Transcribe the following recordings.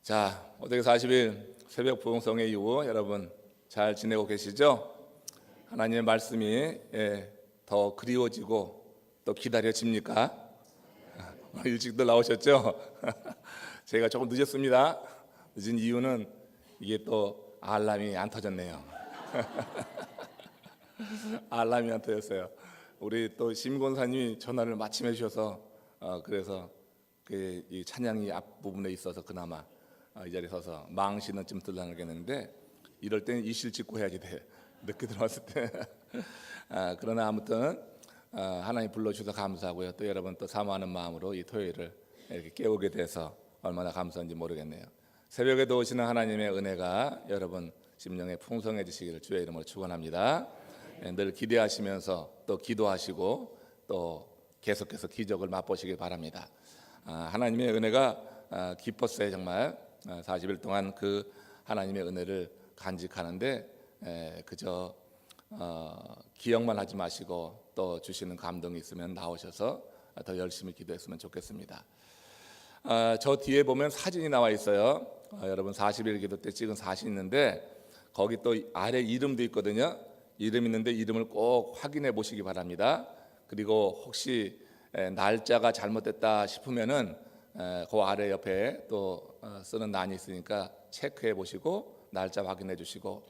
자, 어떻게 40일 새벽 부흥성회 이후 여러분 잘 지내고 계시죠? 하나님의 말씀이 더 그리워지고 또 기다려집니까? 일찍들 나오셨죠? 제가 조금 늦었습니다. 늦은 이유는 이게 또 알람이 안 터졌네요. 알람이 안 터졌어요. 우리 또 심권사님이 전화를 마침 해주셔서 그래서 이 찬양이 앞부분에 있어서 그나마 이 자리에 서서 망신은 좀 들라겠는데 이럴 때는 이실 짓고 해야지 돼. 늦게 들어왔을 때. 그러나 아무튼 하나님 불러주셔서 감사하고요. 또 여러분 또 사모하는 마음으로 이 토요일을 이렇게 깨우게 돼서 얼마나 감사한지 모르겠네요. 새벽에도 오시는 하나님의 은혜가 여러분 심령에 풍성해지시기를 주의 이름으로 축원합니다. 늘 기대하시면서 또 기도하시고 또 계속해서 기적을 맛보시길 바랍니다. 하나님의 은혜가 깊었어요. 정말 40일 동안 그 하나님의 은혜를 간직하는데 그저 기억만 하지 마시고 또 주시는 감동이 있으면 나오셔서 더 열심히 기도했으면 좋겠습니다. 저 뒤에 보면 사진이 나와 있어요. 여러분 40일 기도 때 찍은 사진이 있는데 거기 또 아래 이름도 있거든요. 이름 있는데 이름을 꼭 확인해 보시기 바랍니다. 그리고 혹시 날짜가 잘못됐다 싶으면은 그 아래 옆에 또 쓰는 난이 있으니까 체크해 보시고 날짜 확인해 주시고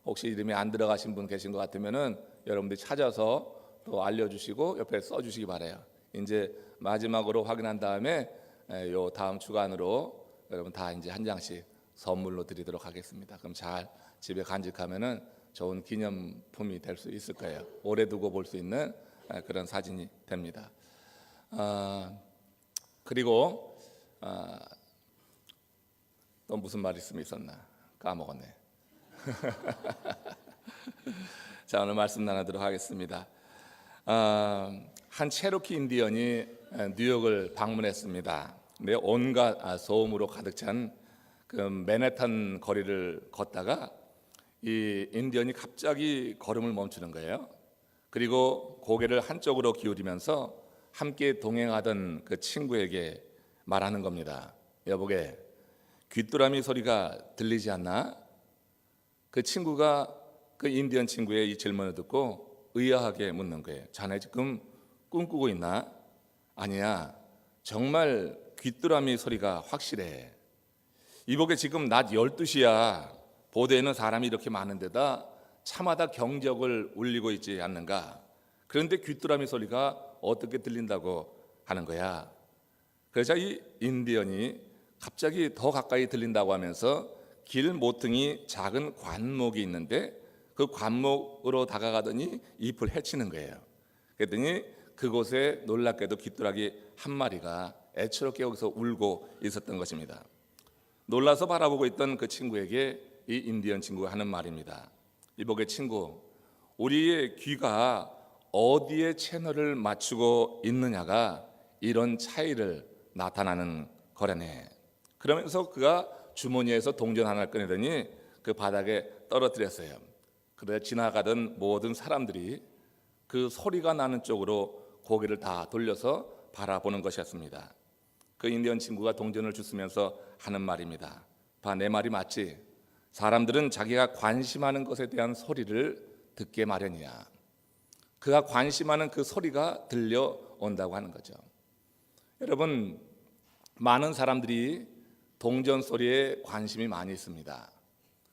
혹시 이름이 안 들어가신 분 계신 것 같으면은 여러분들이 찾아서 또 알려주시고 옆에 써주시기 바래요. 이제 마지막으로 확인한 다음에 요 다음 주간으로 여러분 다 이제 한 장씩 선물로 드리도록 하겠습니다. 그럼 잘 집에 간직하면은 좋은 기념품이 될 수 있을 거예요. 오래 두고 볼 수 있는 그런 사진이 됩니다. 그리고 또 무슨 말 있으면 있었나 까먹었네. 자, 오늘 말씀 나누도록 하겠습니다. 한 체로키 인디언이 뉴욕을 방문했습니다. 근데 온갖 소음으로 가득 찬 그 맨해튼 거리를 걷다가 이 인디언이 갑자기 걸음을 멈추는 거예요. 그리고 고개를 한쪽으로 기울이면서 함께 동행하던 그 친구에게 말하는 겁니다. 여보게, 귀뚜라미 소리가 들리지 않나? 그 친구가 그 인디언 친구의 이 질문을 듣고 의아하게 묻는 거예요. 자네 지금 꿈꾸고 있나? 아니야, 정말 귀뚜라미 소리가 확실해. 이보게, 지금 낮 12시야. 보도에는 사람이 이렇게 많은데다 차마다 경적을 울리고 있지 않는가? 그런데 귀뚜라미 소리가 어떻게 들린다고 하는 거야? 그래서 이 인디언이 갑자기 더 가까이 들린다고 하면서 길 모퉁이 작은 관목이 있는데 그 관목으로 다가가더니 잎을 헤치는 거예요. 그랬더니 그곳에 놀랍게도 귀뚜라미 한 마리가 애처롭게 여기서 울고 있었던 것입니다. 놀라서 바라보고 있던 그 친구에게 이 인디언 친구가 하는 말입니다. 이보게 친구, 우리의 귀가 어디에 채널을 맞추고 있느냐가 이런 차이를 나타나는 거라네. 그러면서 그가 주머니에서 동전 하나를 꺼내더니 그 바닥에 떨어뜨렸어요. 그래 지나가던 모든 사람들이 그 소리가 나는 쪽으로 고개를 다 돌려서 바라보는 것이었습니다. 그 인디언 친구가 동전을 주스면서 하는 말입니다. 봐, 내 말이 맞지? 사람들은 자기가 관심하는 것에 대한 소리를 듣게 마련이야. 그가 관심하는 그 소리가 들려온다고 하는 거죠. 여러분, 많은 사람들이 동전 소리에 관심이 많이 있습니다.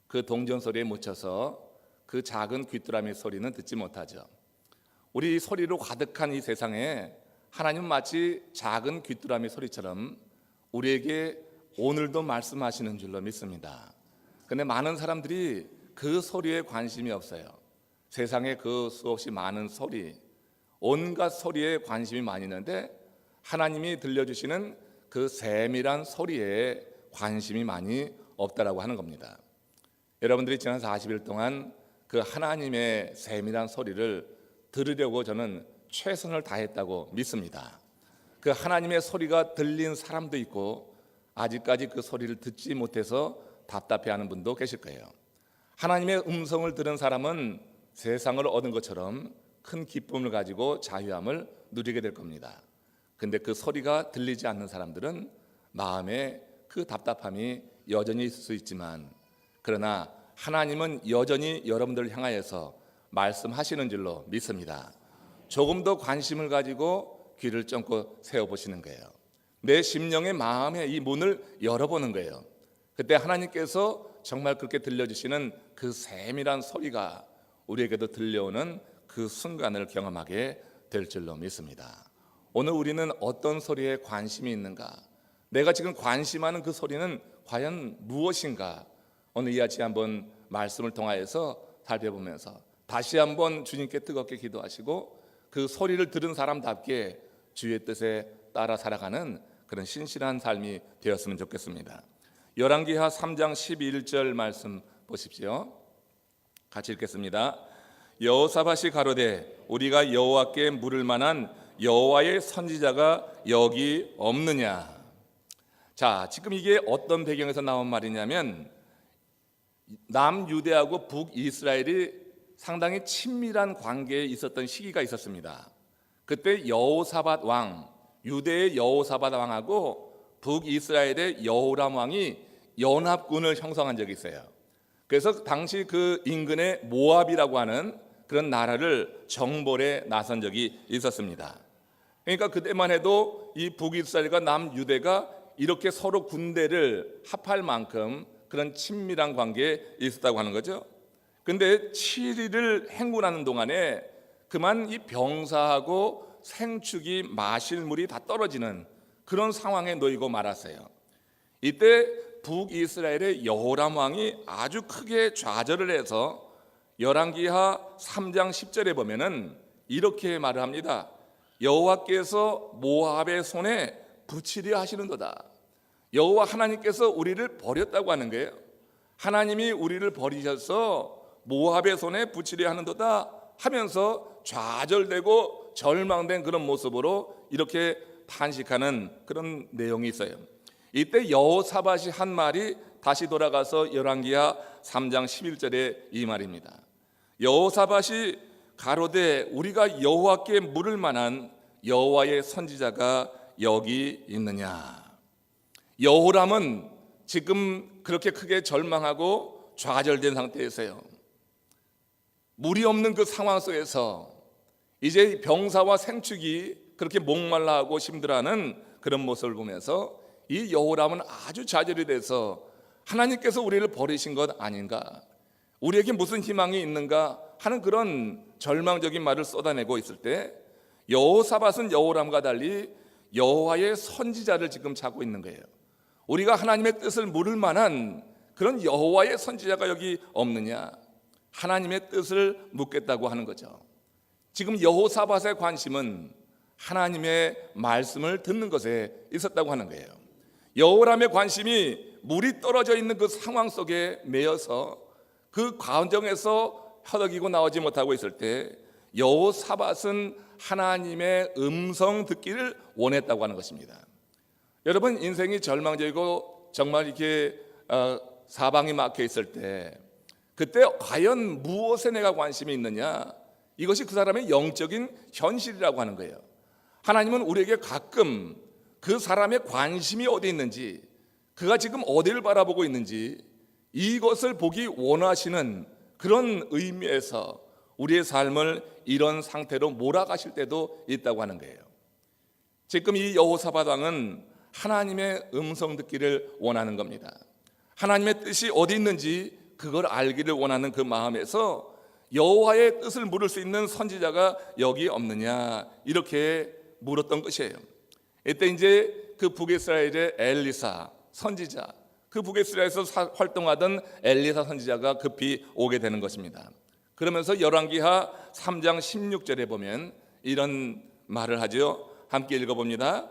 그 동전 소리에 묻혀서 그 작은 귀뚜라미 소리는 듣지 못하죠. 우리 소리로 가득한 이 세상에 하나님은 마치 작은 귀뚜라미 소리처럼 우리에게 오늘도 말씀하시는 줄로 믿습니다. 그런데 많은 사람들이 그 소리에 관심이 없어요. 세상에 그 수없이 많은 소리, 온갖 소리에 관심이 많이 있는데 하나님이 들려주시는 그 세밀한 소리에 관심이 많이 없다라고 하는 겁니다. 여러분들이 지난 40일 동안 그 하나님의 세밀한 소리를 들으려고 저는 최선을 다했다고 믿습니다. 그 하나님의 소리가 들린 사람도 있고 아직까지 그 소리를 듣지 못해서 답답해하는 분도 계실 거예요. 하나님의 음성을 들은 사람은 세상을 얻은 것처럼 큰 기쁨을 가지고 자유함을 누리게 될 겁니다. 근데 그 소리가 들리지 않는 사람들은 마음에 그 답답함이 여전히 있을 수 있지만, 그러나 하나님은 여전히 여러분들을 향하여서 말씀하시는 줄로 믿습니다. 조금 더 관심을 가지고 귀를 쫑긋 세워보시는 거예요. 내 심령의 마음의 이 문을 열어보는 거예요. 그때 하나님께서 정말 그렇게 들려주시는 그 세밀한 소리가 우리에게도 들려오는 그 순간을 경험하게 될 줄로 믿습니다. 오늘 우리는 어떤 소리에 관심이 있는가? 내가 지금 관심하는 그 소리는 과연 무엇인가? 오늘 이 아침에 한번 말씀을 통하여서 살펴보면서 다시 한번 주님께 뜨겁게 기도하시고 그 소리를 들은 사람답게 주의 뜻에 따라 살아가는 그런 신실한 삶이 되었으면 좋겠습니다. 열왕기하 3장 11절 말씀 보십시오. 같이 읽겠습니다. 여호사밧이 가로되 우리가 여호와께 물을 만한 여호와의 선지자가 여기 없느냐. 자, 지금 이게 어떤 배경에서 나온 말이냐면 남유대하고 북이스라엘이 상당히 친밀한 관계에 있었던 시기가 있었습니다. 그때 여호사밧 왕, 유대의 여호사밧 왕하고 북이스라엘의 여호람 왕이 연합군을 형성한 적이 있어요. 그래서 당시 그 인근의 모압이라고 하는 그런 나라를 정벌에 나선 적이 있었습니다. 그러니까 그때만 해도 이 북이스라엘과 남유대가 이렇게 서로 군대를 합할 만큼 그런 친밀한 관계에 있었다고 하는 거죠. 근데 7일을 행군하는 동안에 그만 이 병사하고 생축이 마실 물이 다 떨어지는 그런 상황에 놓이고 말았어요. 이때 북이스라엘의 여호람 왕이 아주 크게 좌절을 해서 열왕기하 3장 10절에 보면은 이렇게 말을 합니다. 여호와께서 모압의 손에 붙이려 하시는도다. 여호와 하나님께서 우리를 버렸다고 하는 거예요. 하나님이 우리를 버리셔서 모압의 손에 붙이려 하는도다 하면서 좌절되고 절망된 그런 모습으로 이렇게 탄식하는 그런 내용이 있어요. 이때 여호사밧이 한 말이 다시 돌아가서 열왕기하 3장 11절에 이 말입니다. 여호사밧이 가로되 우리가 여호와께 물을 만한 여호와의 선지자가 여기 있느냐. 여호람은 지금 그렇게 크게 절망하고 좌절된 상태에서요. 물이 없는 그 상황 속에서 이제 병사와 생축이 그렇게 목말라하고 힘들어하는 그런 모습을 보면서 이 여호람은 아주 좌절이 돼서 하나님께서 우리를 버리신 것 아닌가, 우리에게 무슨 희망이 있는가 하는 그런 절망적인 말을 쏟아내고 있을 때 여호사밧은 여호람과 달리 여호와의 선지자를 지금 찾고 있는 거예요. 우리가 하나님의 뜻을 물을 만한 그런 여호와의 선지자가 여기 없느냐, 하나님의 뜻을 묻겠다고 하는 거죠. 지금 여호사밧의 관심은 하나님의 말씀을 듣는 것에 있었다고 하는 거예요. 여호람의 관심이 물이 떨어져 있는 그 상황 속에 매여서 그 과정에서 허덕이고 나오지 못하고 있을 때 여호사밧은 하나님의 음성 듣기를 원했다고 하는 것입니다. 여러분, 인생이 절망적이고 정말 이렇게 사방이 막혀 있을 때 그때 과연 무엇에 내가 관심이 있느냐, 이것이 그 사람의 영적인 현실이라고 하는 거예요. 하나님은 우리에게 가끔 그 사람의 관심이 어디 있는지, 그가 지금 어디를 바라보고 있는지 이것을 보기 원하시는 그런 의미에서 우리의 삶을 이런 상태로 몰아가실 때도 있다고 하는 거예요. 지금 이 여호사밧 왕은 하나님의 음성 듣기를 원하는 겁니다. 하나님의 뜻이 어디 있는지 그걸 알기를 원하는 그 마음에서 여호와의 뜻을 물을 수 있는 선지자가 여기 없느냐, 이렇게 물었던 것이에요. 이때 이제 그 북이스라엘의 엘리사 선지자, 그 북이스라엘에서 활동하던 엘리사 선지자가 급히 오게 되는 것입니다. 그러면서 열왕기하 3장 16절에 보면 이런 말을 하죠. 함께 읽어봅니다.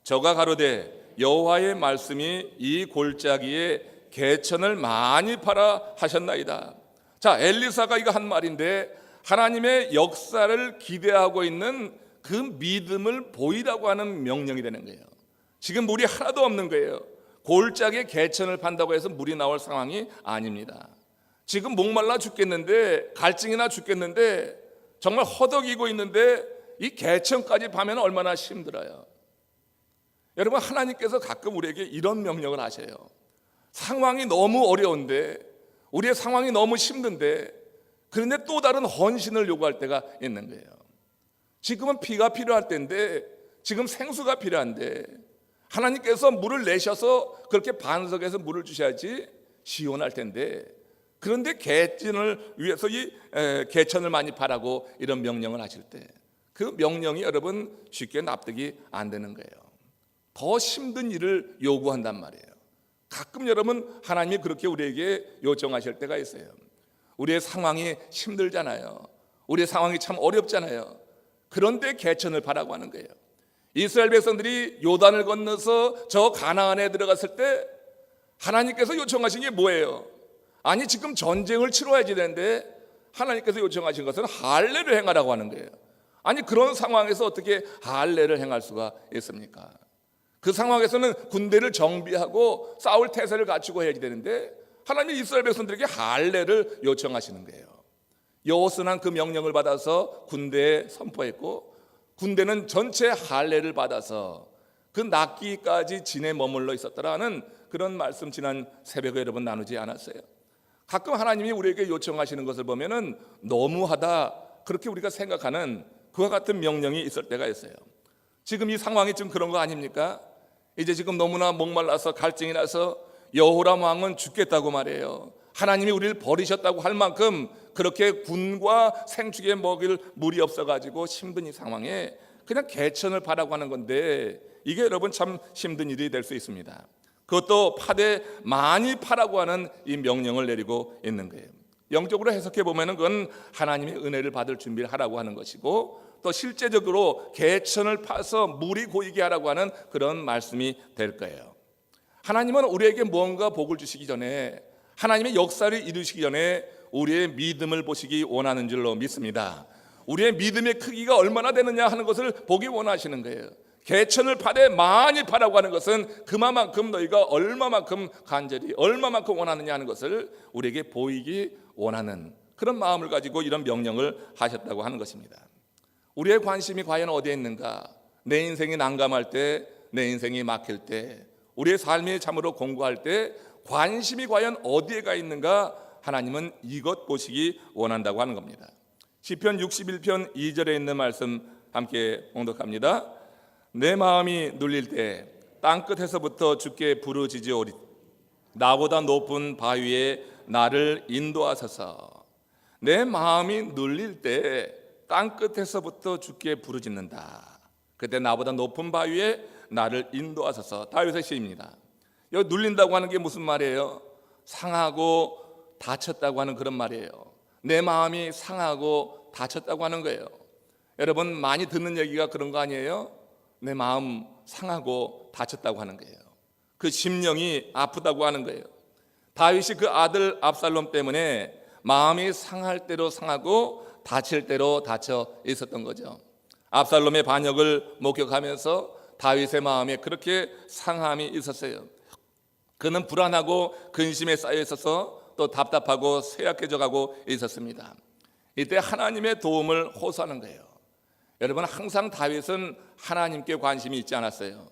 저가 가로되 여호와의 말씀이 이 골짜기에 개천을 많이 팔아 하셨나이다. 자, 엘리사가 이거 한 말인데 하나님의 역사를 기대하고 있는 그 믿음을 보이라고 하는 명령이 되는 거예요. 지금 물이 하나도 없는 거예요. 골짜기에 개천을 판다고 해서 물이 나올 상황이 아닙니다. 지금 목말라 죽겠는데, 갈증이나 죽겠는데, 정말 허덕이고 있는데 이 개천까지 파면 얼마나 힘들어요. 여러분, 하나님께서 가끔 우리에게 이런 명령을 하셔요. 상황이 너무 어려운데, 우리의 상황이 너무 힘든데, 그런데 또 다른 헌신을 요구할 때가 있는 거예요. 지금은 피가 필요할 때인데, 지금 생수가 필요한데, 하나님께서 물을 내셔서 그렇게 반석에서 물을 주셔야지 시원할 텐데, 그런데 개천을 위해서 개천을 많이 파라고 이런 명령을 하실 때, 그 명령이 여러분 쉽게 납득이 안 되는 거예요. 더 힘든 일을 요구한단 말이에요. 가끔 여러분 하나님이 그렇게 우리에게 요청하실 때가 있어요. 우리의 상황이 힘들잖아요. 우리의 상황이 참 어렵잖아요. 그런데 개천을 파라고 하는 거예요. 이스라엘 백성들이 요단을 건너서 저 가나안에 들어갔을 때 하나님께서 요청하신 게 뭐예요? 아니 지금 전쟁을 치러야지 되는데 하나님께서 요청하신 것은 할례를 행하라고 하는 거예요. 아니 그런 상황에서 어떻게 할례를 행할 수가 있습니까? 그 상황에서는 군대를 정비하고 싸울 태세를 갖추고 해야지 되는데 하나님이 이스라엘 백성들에게 할례를 요청하시는 거예요. 여호수아는 그 명령을 받아서 군대에 선포했고, 군대는 전체 할례를 받아서 그 낫기까지 진에 머물러 있었더라는 그런 말씀 지난 새벽에 여러분 나누지 않았어요? 가끔 하나님이 우리에게 요청하시는 것을 보면은 너무하다 그렇게 우리가 생각하는 그와 같은 명령이 있을 때가 있어요. 지금 이 상황이 좀 그런 거 아닙니까? 이제 지금 너무나 목말라서 갈증이 나서 여호람 왕은 죽겠다고 말해요. 하나님이 우리를 버리셨다고 할 만큼 그렇게 군과 생축에 먹일 물이 없어가지고 힘든 이 상황에 그냥 개천을 파라고 하는 건데, 이게 여러분 참 힘든 일이 될 수 있습니다. 그것도 파되 많이 파라고 하는 이 명령을 내리고 있는 거예요. 영적으로 해석해 보면은 그건 하나님의 은혜를 받을 준비를 하라고 하는 것이고, 또 실제적으로 개천을 파서 물이 고이게 하라고 하는 그런 말씀이 될 거예요. 하나님은 우리에게 무언가 복을 주시기 전에, 하나님의 역사를 이루시기 전에 우리의 믿음을 보시기 원하는 줄로 믿습니다. 우리의 믿음의 크기가 얼마나 되느냐 하는 것을 보기 원하시는 거예요. 개천을 파되 많이 파라고 하는 것은 그만큼 너희가 얼마만큼 간절히 얼마만큼 원하느냐 하는 것을 우리에게 보이기 원하는 그런 마음을 가지고 이런 명령을 하셨다고 하는 것입니다. 우리의 관심이 과연 어디에 있는가? 내 인생이 난감할 때, 내 인생이 막힐 때, 우리의 삶이 참으로 공고할 때 관심이 과연 어디에 가 있는가? 하나님은 이것 보시기 원한다고 하는 겁니다. 시편 61편 2절에 있는 말씀 함께 봉독합니다. 내 마음이 눌릴 때 땅끝에서부터 주께 부르짖으오리. 나보다 높은 바위에 나를 인도하소서. 내 마음이 눌릴 때 땅끝에서부터 주께 부르짖는다. 그때 나보다 높은 바위에 나를 인도하소서. 다윗의 시입니다. 여기 눌린다고 하는 게 무슨 말이에요? 상하고 다쳤다고 하는 그런 말이에요. 내 마음이 상하고 다쳤다고 하는 거예요. 여러분 많이 듣는 얘기가 그런 거 아니에요? 내 마음 상하고 다쳤다고 하는 거예요. 그 심령이 아프다고 하는 거예요. 다윗이 그 아들 압살롬 때문에 마음이 상할 대로 상하고 다칠 대로 다쳐 있었던 거죠. 압살롬의 반역을 목격하면서 다윗의 마음에 그렇게 상함이 있었어요. 그는 불안하고 근심에 쌓여 있어서 또 답답하고 쇠약해져 가고 있었습니다. 이때 하나님의 도움을 호소하는 거예요. 여러분 항상 다윗은 하나님께 관심이 있지 않았어요.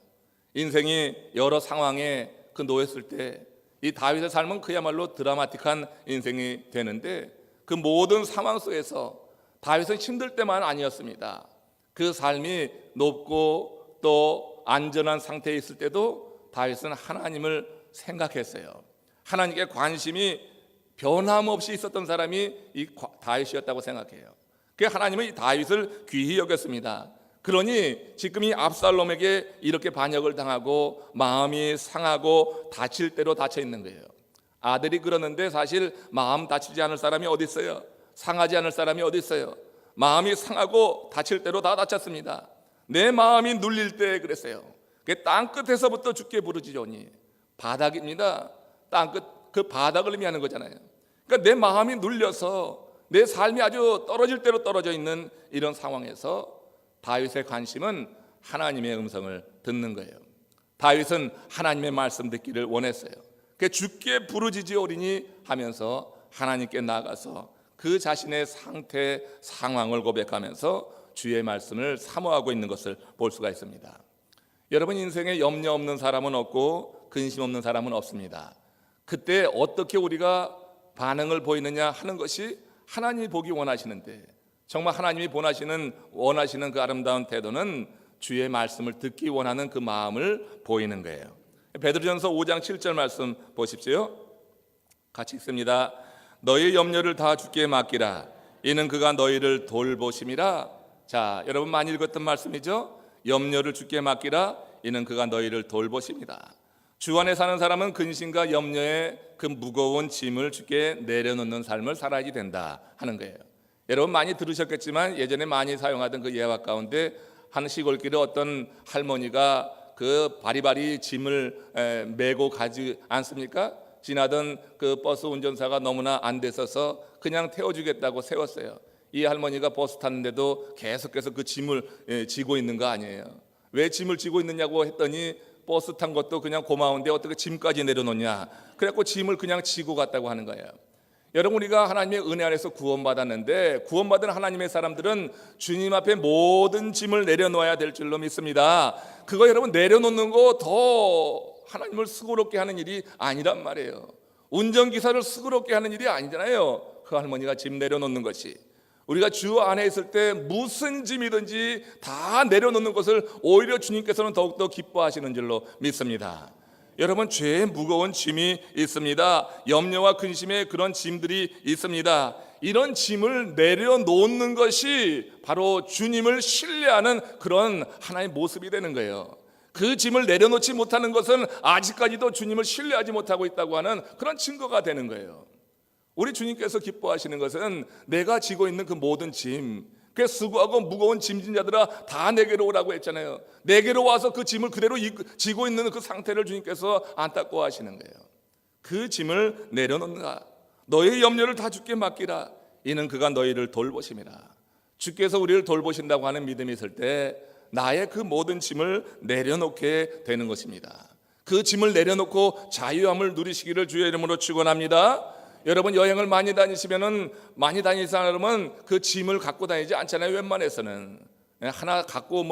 인생이 여러 상황에 그 놓였을 때 이 다윗의 삶은 그야말로 드라마틱한 인생이 되는데, 그 모든 상황 속에서 다윗은 힘들 때만 아니었습니다. 그 삶이 높고 또 안전한 상태에 있을 때도 다윗은 하나님을 생각했어요. 하나님께 관심이 변함없이 있었던 사람이 이 다윗이었다고 생각해요. 그 하나님은 이 다윗을 귀히 여겼습니다. 그러니 지금 이 압살롬에게 이렇게 반역을 당하고 마음이 상하고 다칠 대로 다쳐 있는 거예요. 아들이 그러는데 사실 마음 다치지 않을 사람이 어디 있어요? 상하지 않을 사람이 어디 있어요? 마음이 상하고 다칠 대로 다 다쳤습니다. 내 마음이 눌릴 때 그랬어요. 땅끝에서부터 주께 부르짖으오니, 바닥입니다. 땅끝, 그 바닥을 의미하는 거잖아요. 그러니까 내 마음이 눌려서 내 삶이 아주 떨어질 대로 떨어져 있는 이런 상황에서 다윗의 관심은 하나님의 음성을 듣는 거예요. 다윗은 하나님의 말씀 듣기를 원했어요. 주께 부르짖으오리니 하면서 하나님께 나아가서 그 자신의 상태, 상황을 고백하면서 주의 말씀을 사모하고 있는 것을 볼 수가 있습니다. 여러분 인생에 염려 없는 사람은 없고 근심 없는 사람은 없습니다. 그때 어떻게 우리가 반응을 보이느냐 하는 것이 하나님이 보기 원하시는데, 정말 하나님이 원하시는 그 아름다운 태도는 주의 말씀을 듣기 원하는 그 마음을 보이는 거예요. 베드로전서 5장 7절 말씀 보십시오. 같이 읽습니다. 너희 염려를 다 주께 맡기라. 이는 그가 너희를 돌보심이라. 자, 여러분 많이 읽었던 말씀이죠. 염려를 주께 맡기라. 이는 그가 너희를 돌보심이다. 주 안에 사는 사람은 근심과 염려의 그 무거운 짐을 주께 내려놓는 삶을 살아야 된다 하는 거예요. 여러분 많이 들으셨겠지만 예전에 많이 사용하던 그 예화 가운데 한 시골길에 어떤 할머니가 그 바리바리 짐을 메고 가지 않습니까? 지나던 그 버스 운전사가 너무나 안 됐어서 그냥 태워주겠다고 세웠어요. 이 할머니가 버스 탔는데도 계속해서 그 짐을 지고 있는 거 아니에요. 왜 짐을 지고 있느냐고 했더니 버스 탄 것도 그냥 고마운데 어떻게 짐까지 내려놓냐, 그래갖고 짐을 그냥 지고 갔다고 하는 거예요. 여러분, 우리가 하나님의 은혜 안에서 구원받았는데, 구원받은 하나님의 사람들은 주님 앞에 모든 짐을 내려놓아야 될 줄로 믿습니다. 그거 여러분 내려놓는 거 더 하나님을 수고롭게 하는 일이 아니란 말이에요. 운전기사를 수고롭게 하는 일이 아니잖아요. 그 할머니가 짐 내려놓는 것이. 우리가 주 안에 있을 때 무슨 짐이든지 다 내려놓는 것을 오히려 주님께서는 더욱더 기뻐하시는 줄로 믿습니다. 여러분, 죄의 무거운 짐이 있습니다. 염려와 근심의 그런 짐들이 있습니다. 이런 짐을 내려놓는 것이 바로 주님을 신뢰하는 그런 하나의 모습이 되는 거예요. 그 짐을 내려놓지 못하는 것은 아직까지도 주님을 신뢰하지 못하고 있다고 하는 그런 증거가 되는 거예요. 우리 주님께서 기뻐하시는 것은 내가 지고 있는 그 모든 짐, 그 수고하고 무거운 짐진 자들아 다 내게로 오라고 했잖아요. 내게로 와서 그 짐을 그대로 지고 있는 그 상태를 주님께서 안타까워하시는 거예요. 그 짐을 내려놓는가. 너의 염려를 다 주께 맡기라. 이는 그가 너희를 돌보심이라. 주께서 우리를 돌보신다고 하는 믿음이 있을 때 나의 그 모든 짐을 내려놓게 되는 것입니다. 그 짐을 내려놓고 자유함을 누리시기를 주의 이름으로 축원합니다. 여러분, 여행을 많이 다니시면은, 많이 다니는 사람은 그 짐을 갖고 다니지 않잖아요. 웬만해서는 하나 갖고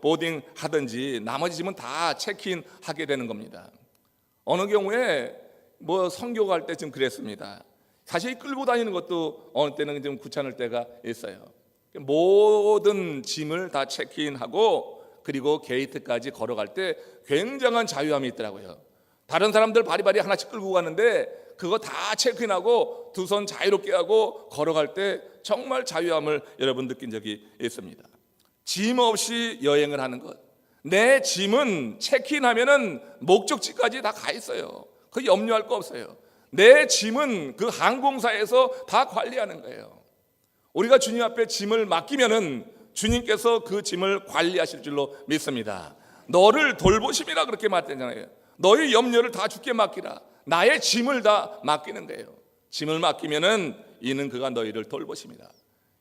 보딩 하든지 나머지 짐은 다 체크인 하게 되는 겁니다. 어느 경우에 선교 갈 때 좀 그랬습니다. 사실 끌고 다니는 것도 어느 때는 좀 귀찮을 때가 있어요. 모든 짐을 다 체크인하고 그리고 게이트까지 걸어갈 때 굉장한 자유함이 있더라고요. 다른 사람들 바리바리 하나씩 끌고 가는데 그거 다 체크인하고 두 손 자유롭게 하고 걸어갈 때 정말 자유함을 여러분 느낀 적이 있습니다. 짐 없이 여행을 하는 것. 내 짐은 체크인하면은 목적지까지 다 가 있어요. 그 염려할 거 없어요. 내 짐은 그 항공사에서 다 관리하는 거예요. 우리가 주님 앞에 짐을 맡기면은 주님께서 그 짐을 관리하실 줄로 믿습니다. 너를 돌보심이라 그렇게 말했잖아요. 너의 염려를 다 주께 맡기라. 나의 짐을 다 맡기는 거예요. 짐을 맡기면은 이는 그가 너희를 돌보심이다.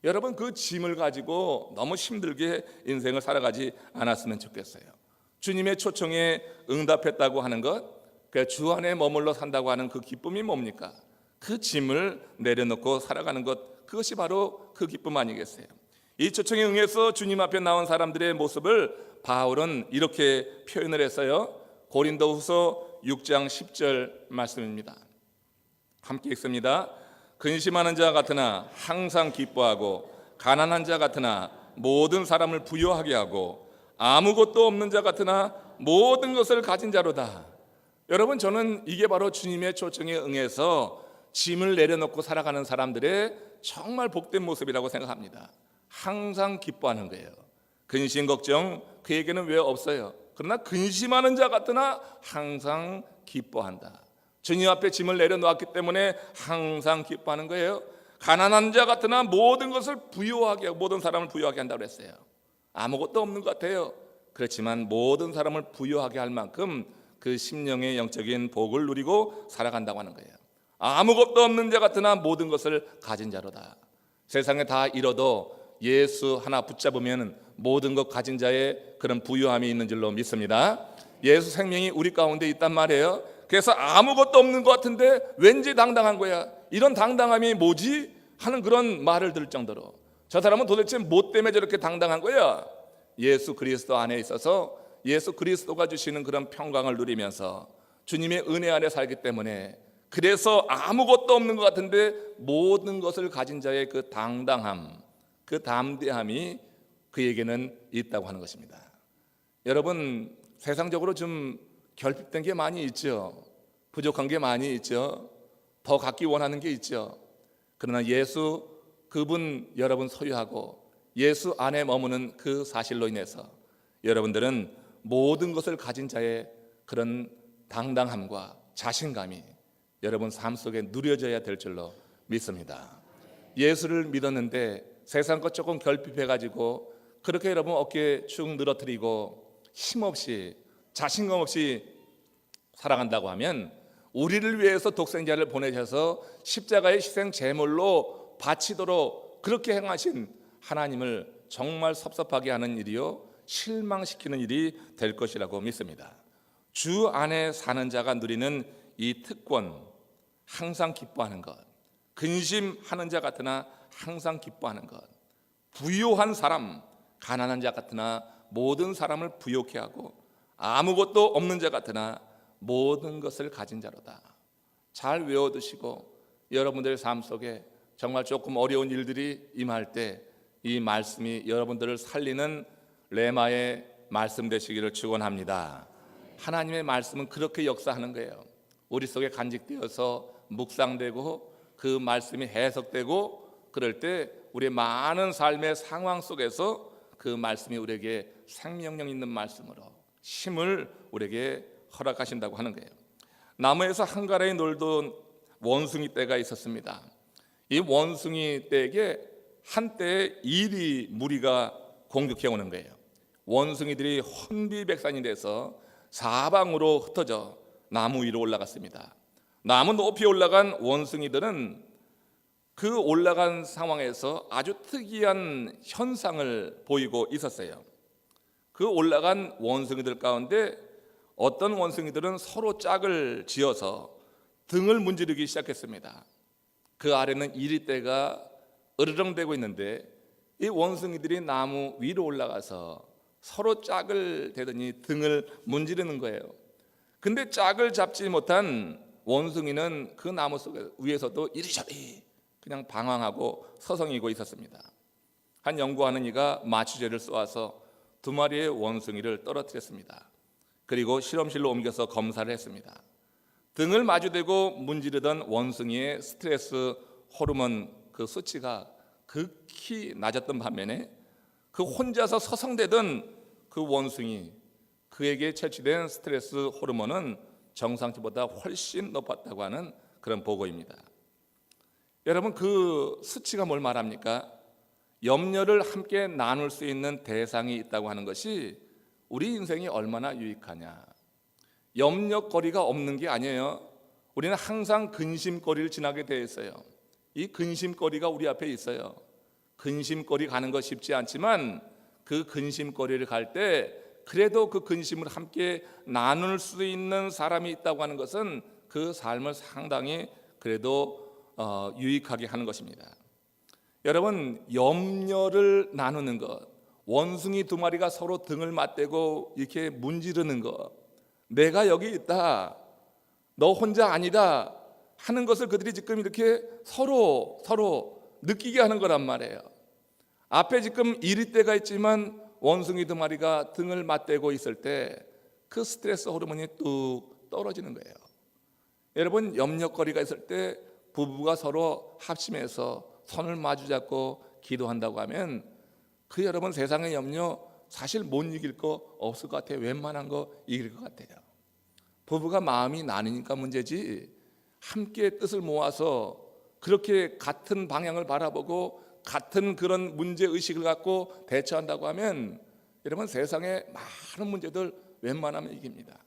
여러분, 그 짐을 가지고 너무 힘들게 인생을 살아가지 않았으면 좋겠어요. 주님의 초청에 응답했다고 하는 것, 주 안에 머물러 산다고 하는 그 기쁨이 뭡니까? 그 짐을 내려놓고 살아가는 것, 그것이 바로 그 기쁨 아니겠어요? 이 초청에 응해서 주님 앞에 나온 사람들의 모습을 바울은 이렇게 표현을 했어요. 고린도후서 6장 10절 말씀입니다. 함께 읽습니다. 근심하는 자 같으나 항상 기뻐하고, 가난한 자 같으나 모든 사람을 부유하게 하고, 아무것도 없는 자 같으나 모든 것을 가진 자로다. 여러분, 저는 이게 바로 주님의 초청에 응해서 짐을 내려놓고 살아가는 사람들의 정말 복된 모습이라고 생각합니다. 항상 기뻐하는 거예요. 근심 걱정 그에게는 왜 없어요? 그러나 근심하는 자 같으나 항상 기뻐한다. 주님 앞에 짐을 내려놓았기 때문에 항상 기뻐하는 거예요. 가난한 자 같으나 모든 것을 부유하게 하고, 모든 사람을 부유하게 한다고 그랬어요. 아무것도 없는 것 같아요. 그렇지만 모든 사람을 부유하게 할 만큼 그 심령의 영적인 복을 누리고 살아간다고 하는 거예요. 아무것도 없는 자 같으나 모든 것을 가진 자로다. 세상에 다 잃어도 예수 하나 붙잡으면 모든 것 가진 자의 그런 부유함이 있는 줄로 믿습니다. 예수 생명이 우리 가운데 있단 말이에요. 그래서 아무것도 없는 것 같은데 왠지 당당한 거야. 이런 당당함이 뭐지? 하는 그런 말을 들을 정도로, 저 사람은 도대체 뭐 때문에 저렇게 당당한 거야? 예수 그리스도 안에 있어서 예수 그리스도가 주시는 그런 평강을 누리면서 주님의 은혜 안에 살기 때문에, 그래서 아무것도 없는 것 같은데 모든 것을 가진 자의 그 당당함, 그 담대함이 그에게는 있다고 하는 것입니다. 여러분, 세상적으로 좀 결핍된 게 많이 있죠. 부족한 게 많이 있죠. 더 갖기 원하는 게 있죠. 그러나 예수, 그분 여러분 소유하고 예수 안에 머무는 그 사실로 인해서 여러분들은 모든 것을 가진 자의 그런 당당함과 자신감이 여러분 삶 속에 누려져야 될 줄로 믿습니다. 예수를 믿었는데 세상 것 조금 결핍해가지고 그렇게 여러분 어깨에 축 늘어뜨리고 힘없이 자신감 없이 살아간다고 하면, 우리를 위해서 독생자를 보내셔서 십자가의 희생 제물로 바치도록 그렇게 행하신 하나님을 정말 섭섭하게 하는 일이요, 실망시키는 일이 될 것이라고 믿습니다. 주 안에 사는 자가 누리는 이 특권, 항상 기뻐하는 것, 근심하는 자 같으나 항상 기뻐하는 것, 부유한 사람, 가난한 자 같으나 모든 사람을 부욕해 하고 아무것도 없는 자 같으나 모든 것을 가진 자로다. 잘 외워두시고 여러분들의 삶 속에 정말 조금 어려운 일들이 임할 때 이 말씀이 여러분들을 살리는 레마의 말씀 되시기를 축원합니다. 하나님의 말씀은 그렇게 역사하는 거예요. 우리 속에 간직되어서 묵상되고 그 말씀이 해석되고, 그럴 때 우리의 많은 삶의 상황 속에서 그 말씀이 우리에게 생명력 있는 말씀으로 힘을 우리에게 허락하신다고 하는 거예요. 나무에서 한가라에 놀던 원숭이 떼가 있었습니다. 이 원숭이 떼에게 한때에 이리 무리가 공격해 오는 거예요. 원숭이들이 혼비백산이 돼서 사방으로 흩어져 나무 위로 올라갔습니다. 나무 높이 올라간 원숭이들은 그 올라간 상황에서 아주 특이한 현상을 보이고 있었어요. 그 올라간 원숭이들 가운데 어떤 원숭이들은 서로 짝을 지어서 등을 문지르기 시작했습니다. 그 아래는 이리떼가 으르렁대고 있는데 이 원숭이들이 나무 위로 올라가서 서로 짝을 대더니 등을 문지르는 거예요. 근데 짝을 잡지 못한 원숭이는 그 나무 속에 위에서도 이리저리 그냥 방황하고 서성이고 있었습니다. 한 연구하는 이가 마취제를 쏘아서 2마리의 원숭이를 떨어뜨렸습니다. 그리고 실험실로 옮겨서 검사를 했습니다. 등을 마주대고 문지르던 원숭이의 스트레스 호르몬 그 수치가 극히 낮았던 반면에 그 혼자서 서성대던 그 원숭이, 그에게 채취된 스트레스 호르몬은 정상치보다 훨씬 높았다고 하는 그런 보고입니다. 여러분, 그 수치가 뭘 말합니까? 염려를 함께 나눌 수 있는 대상이 있다고 하는 것이 우리 인생이 얼마나 유익하냐. 염려거리가 없는 게 아니에요. 우리는 항상 근심거리를 지나게 되어 있어요. 이 근심거리가 우리 앞에 있어요. 근심거리 가는 거 쉽지 않지만 그 근심거리를 갈 때 그래도 그 근심을 함께 나눌 수 있는 사람이 있다고 하는 것은 그 삶을 상당히 그래도 유익하게 하는 것입니다. 여러분, 염려를 나누는 것, 원숭이 2마리가 서로 등을 맞대고 이렇게 문지르는 것, 내가 여기 있다, 너 혼자 아니다 하는 것을 그들이 지금 이렇게 서로 느끼게 하는 거란 말이에요. 앞에 지금 이리떼가 있지만 원숭이 2마리가 등을 맞대고 있을 때 그 스트레스 호르몬이 뚝 떨어지는 거예요. 여러분, 염려거리가 있을 때 부부가 서로 합심해서 손을 마주 잡고 기도한다고 하면 그 여러분 세상의 염려 사실 못 이길 거 없을 것 같아요. 웬만한 거 이길 것 같아요. 부부가 마음이 나뉘니까 문제지, 함께 뜻을 모아서 그렇게 같은 방향을 바라보고 같은 그런 문제의식을 갖고 대처한다고 하면 여러분 세상의 많은 문제들 웬만하면 이깁니다.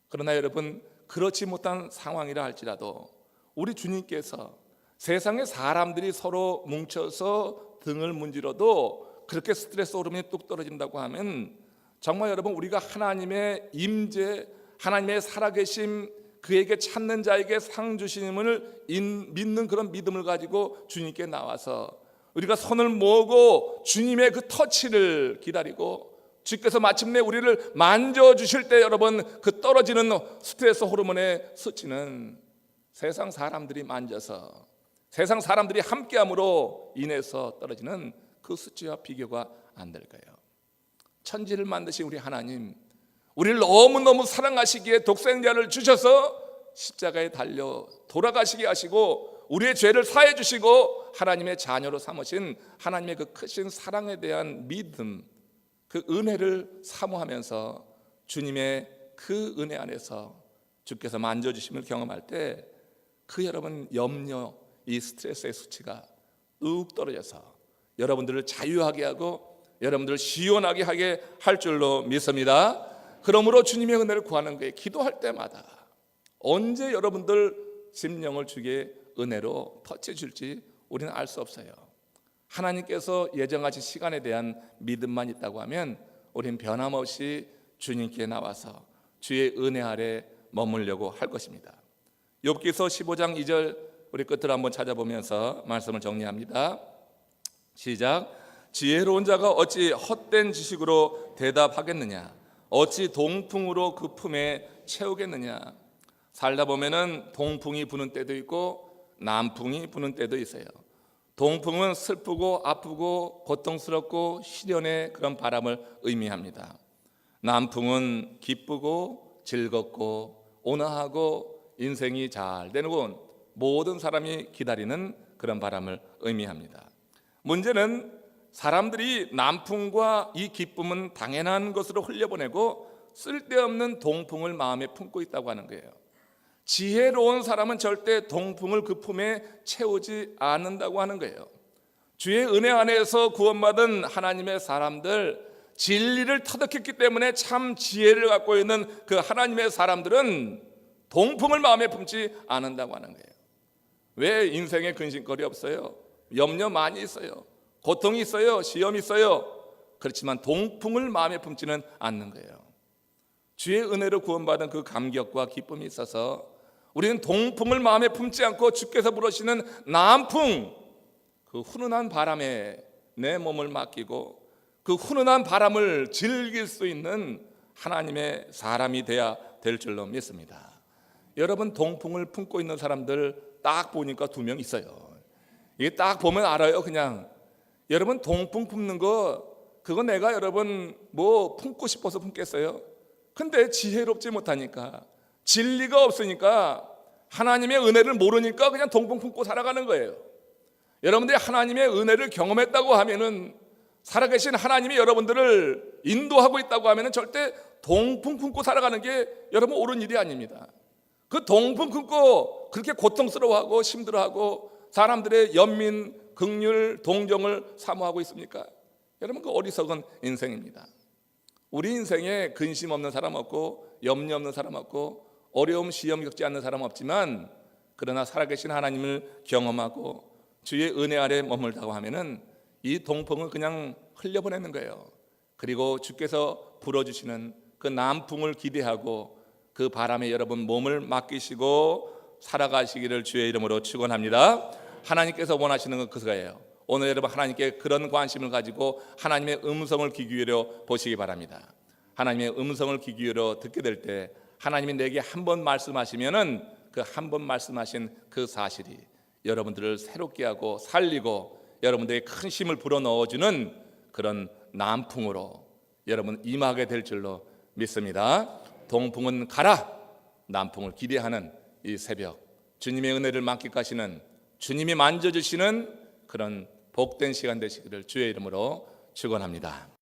그러나 여러분, 그렇지 못한 상황이라 할지라도 우리 주님께서 세상의 사람들이 서로 뭉쳐서 등을 문지러도 그렇게 스트레스 호르몬이 뚝 떨어진다고 하면 정말 여러분, 우리가 하나님의 임재, 하나님의 살아계심, 그에게 찾는 자에게 상 주심을 믿는 그런 믿음을 가지고 주님께 나와서 우리가 손을 모으고 주님의 그 터치를 기다리고 주께서 마침내 우리를 만져주실 때 여러분, 그 떨어지는 스트레스 호르몬의 수치는 세상 사람들이 만져서, 세상 사람들이 함께함으로 인해서 떨어지는 그 수치와 비교가 안 될 거예요. 천지를 만드신 우리 하나님, 우리를 너무너무 사랑하시기에 독생자를 주셔서 십자가에 달려 돌아가시게 하시고 우리의 죄를 사해 주시고 하나님의 자녀로 삼으신 하나님의 그 크신 사랑에 대한 믿음, 그 은혜를 사모하면서 주님의 그 은혜 안에서 주께서 만져주심을 경험할 때 그 여러분 염려, 이 스트레스의 수치가 뚝 떨어져서 여러분들을 자유하게 하고 여러분들을 시원하게 하게 할 줄로 믿습니다. 그러므로 주님의 은혜를 구하는 거예요. 기도할 때마다 언제 여러분들 심령을 주게 은혜로 터치해줄지 우리는 알 수 없어요. 하나님께서 예정하신 시간에 대한 믿음만 있다고 하면 우리는 변함없이 주님께 나와서 주의 은혜 아래 머물려고 할 것입니다. 욥기서 15장 2절 우리 끝을 한번 찾아보면서 말씀을 정리합니다. 시작. 지혜로운 자가 어찌 헛된 지식으로 대답하겠느냐, 어찌 동풍으로 그 품에 채우겠느냐. 살다 보면은 동풍이 부는 때도 있고 남풍이 부는 때도 있어요. 동풍은 슬프고 아프고 고통스럽고 시련의 그런 바람을 의미합니다. 남풍은 기쁘고 즐겁고 온화하고 인생이 잘 되는 모든 사람이 기다리는 그런 바람을 의미합니다. 문제는 사람들이 남풍과 이 기쁨은 당연한 것으로 흘려보내고 쓸데없는 동풍을 마음에 품고 있다고 하는 거예요. 지혜로운 사람은 절대 동풍을 그 품에 채우지 않는다고 하는 거예요. 주의 은혜 안에서 구원받은 하나님의 사람들, 진리를 터득했기 때문에 참 지혜를 갖고 있는 그 하나님의 사람들은 동풍을 마음에 품지 않는다고 하는 거예요. 왜 인생에 근심거리 없어요? 염려 많이 있어요. 고통이 있어요. 시험이 있어요. 그렇지만 동풍을 마음에 품지는 않는 거예요. 주의 은혜로 구원받은 그 감격과 기쁨이 있어서 우리는 동풍을 마음에 품지 않고 주께서 부르시는 남풍, 그 훈훈한 바람에 내 몸을 맡기고 그 훈훈한 바람을 즐길 수 있는 하나님의 사람이 돼야 될 줄로 믿습니다. 여러분, 동풍을 품고 있는 사람들 딱 보니까 2명 있어요. 이게 딱 보면 알아요. 그냥 여러분, 동풍 품는 거 그거 내가 여러분 뭐 품고 싶어서 품겠어요? 근데 지혜롭지 못하니까, 진리가 없으니까, 하나님의 은혜를 모르니까 그냥 동풍 품고 살아가는 거예요. 여러분들이 하나님의 은혜를 경험했다고 하면은, 살아계신 하나님이 여러분들을 인도하고 있다고 하면은 절대 동풍 품고 살아가는 게 여러분 옳은 일이 아닙니다. 그 동풍 품고 그렇게 고통스러워하고 힘들어하고 사람들의 연민, 긍휼, 동정을 사모하고 있습니까? 여러분, 그 어리석은 인생입니다. 우리 인생에 근심 없는 사람 없고 염려 없는 사람 없고 어려움, 시험 겪지 않는 사람 없지만, 그러나 살아계신 하나님을 경험하고 주의 은혜 아래 머물다고 하면은 이 동풍을 그냥 흘려보내는 거예요. 그리고 주께서 불어주시는 그 남풍을 기대하고 그 바람에 여러분 몸을 맡기시고 살아가시기를 주의 이름으로 축원합니다. 하나님께서 원하시는 건 그거예요. 오늘 여러분, 하나님께 그런 관심을 가지고 하나님의 음성을 귀 기울여 보시기 바랍니다. 하나님의 음성을 귀 기울여 듣게 될 때 하나님이 내게 한 번 말씀하시면은 그 한 번 말씀하신 그 사실이 여러분들을 새롭게 하고 살리고 여러분들에게 큰 힘을 불어넣어주는 그런 남풍으로 여러분 임하게 될 줄로 믿습니다. 동풍은 가라, 남풍을 기대하는 이 새벽, 주님의 은혜를 만끽하시는, 주님이 만져주시는 그런 복된 시간 되시기를 주의 이름으로 축원합니다.